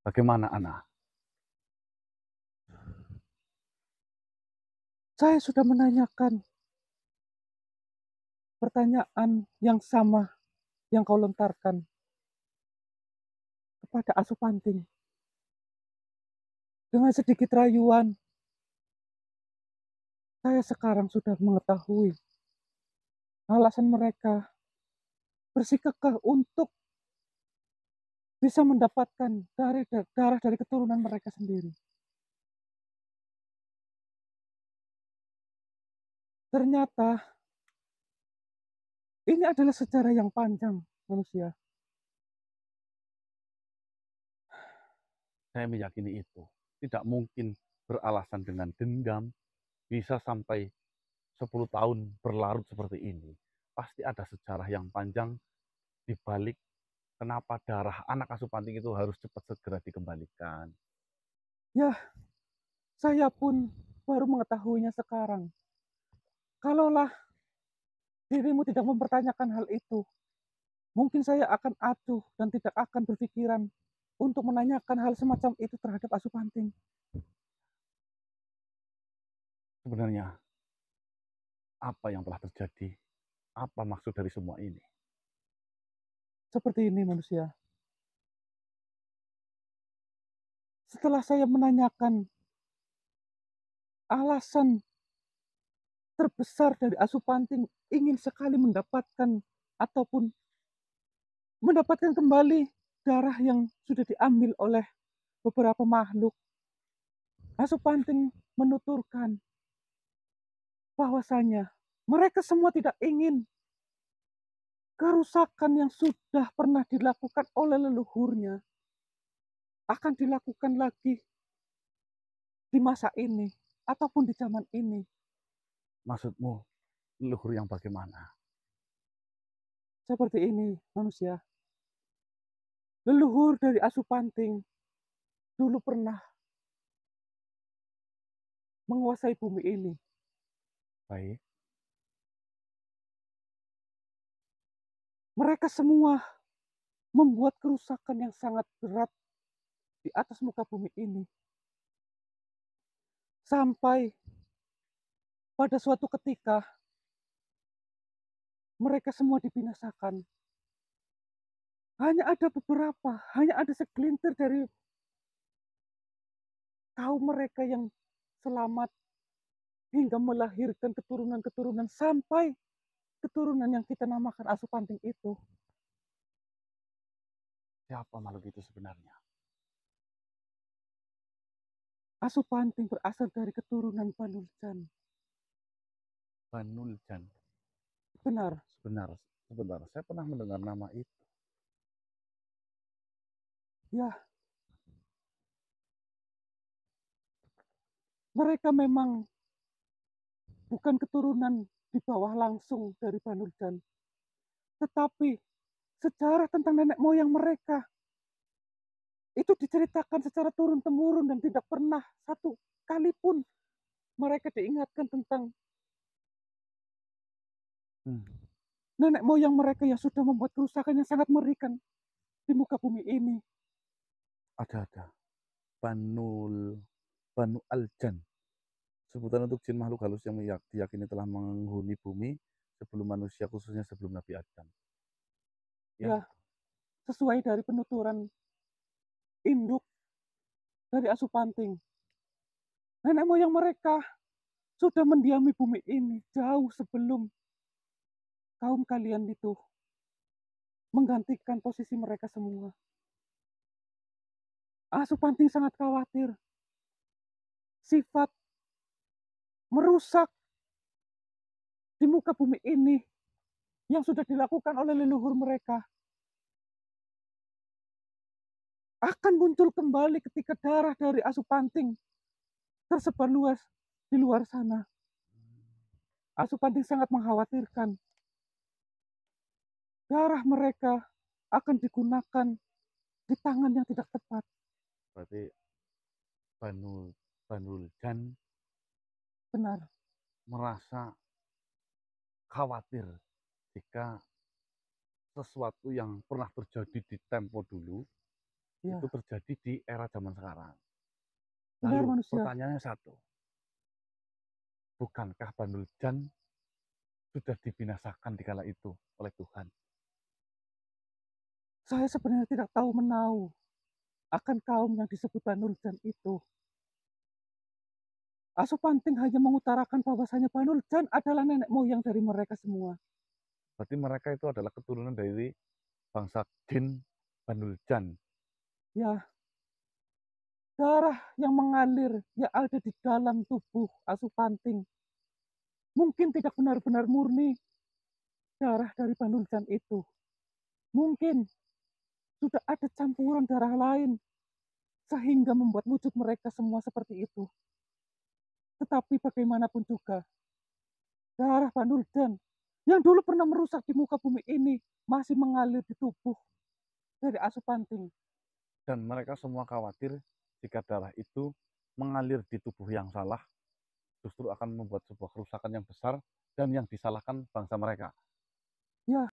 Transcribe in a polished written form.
Bagaimana, Ana? Saya sudah menanyakan pertanyaan yang sama yang kau lontarkan kepada Asu Panting. Dengan sedikit rayuan, saya sekarang sudah mengetahui alasan mereka bersikukuh untuk bisa mendapatkan darah dari keturunan mereka sendiri. Ternyata ini adalah sejarah yang panjang manusia. Saya meyakini itu. Tidak mungkin beralasan dengan dendam, bisa sampai 10 tahun berlarut seperti ini. Pasti ada sejarah yang panjang di balik kenapa darah anak asuh Panting itu harus cepat segera dikembalikan. Ya, saya pun baru mengetahuinya sekarang. Kalaulah dirimu tidak mempertanyakan hal itu, mungkin saya akan acuh dan tidak akan berpikiran untuk menanyakan hal semacam itu terhadap Asu Panting. Sebenarnya, apa yang telah terjadi? Apa maksud dari semua ini? Seperti ini manusia. Setelah saya menanyakan alasan terbesar dari Asu Panting ingin sekali mendapatkan ataupun mendapatkan kembali darah yang sudah diambil oleh beberapa makhluk, Asu Panting menuturkan bahwasanya mereka semua tidak ingin kerusakan yang sudah pernah dilakukan oleh leluhurnya akan dilakukan lagi di masa ini ataupun di zaman ini. Maksudmu, leluhur yang bagaimana? Seperti ini manusia. Leluhur dari Asu Panting dulu pernah menguasai bumi ini. Baik, Mereka semua membuat kerusakan yang sangat berat di atas muka bumi ini. Sampai pada suatu ketika mereka semua dibinasakan. Hanya ada beberapa, hanya ada segelintir dari kaum mereka yang selamat hingga melahirkan keturunan-keturunan sampai keturunan yang kita namakan Asu Panting itu. siapa makhluk itu sebenarnya? Asu Panting berasal dari keturunan Panuljan. Banuljan. Benar, Sebentar, sebentar. Saya pernah mendengar nama itu. ya, mereka memang bukan keturunan di bawah langsung dari Panuljan. Tetapi sejarah tentang nenek moyang mereka itu diceritakan secara turun-temurun dan tidak pernah satu kali pun mereka diingatkan tentang Hmm, nenek moyang mereka yang sudah membuat kerusakan yang sangat mengerikan di muka bumi ini. ada. Banul, Banu Aljan. Sebutan untuk jin makhluk halus yang diyakini telah menghuni bumi sebelum manusia, khususnya sebelum Nabi Adam. Ya, Ya, sesuai dari penuturan induk dari Asu Panting. Nenek moyang mereka sudah mendiami bumi ini jauh sebelum kaum kalian itu menggantikan posisi mereka semua. Asu Panting sangat khawatir sifat merusak di muka bumi ini yang sudah dilakukan oleh leluhur mereka akan muncul kembali ketika darah dari Asu Panting tersebar luas di luar sana. Asu Panting sangat mengkhawatirkan darah mereka akan digunakan di tangan yang tidak tepat. berarti Banul Banuljan Benar, merasa khawatir jika sesuatu yang pernah terjadi di tempo dulu itu Ya, terjadi di era zaman sekarang. benar Lalu manusia. pertanyaannya satu, bukankah Banu Jan sudah dibinasakan di kala itu oleh Tuhan? Saya sebenarnya tidak tahu menahu akan kaum yang disebut Banu Jan itu. Asupanting hanya mengutarakan bahwasanya Banu Jan adalah nenek moyang dari mereka semua. Berarti mereka itu adalah keturunan dari bangsa Jin Banu Jan. Ya, darah yang mengalir yang ada di dalam tubuh Asupanting mungkin tidak benar-benar murni darah dari Banu Jan itu. Mungkin sudah ada campuran darah lain sehingga membuat wujud mereka semua seperti itu. Tetapi bagaimanapun juga, darah Banduljan yang dulu pernah merusak di muka bumi ini masih mengalir di tubuh dari Asupanting. Dan mereka semua khawatir jika darah itu mengalir di tubuh yang salah, justru akan membuat sebuah kerusakan yang besar dan yang disalahkan bangsa mereka.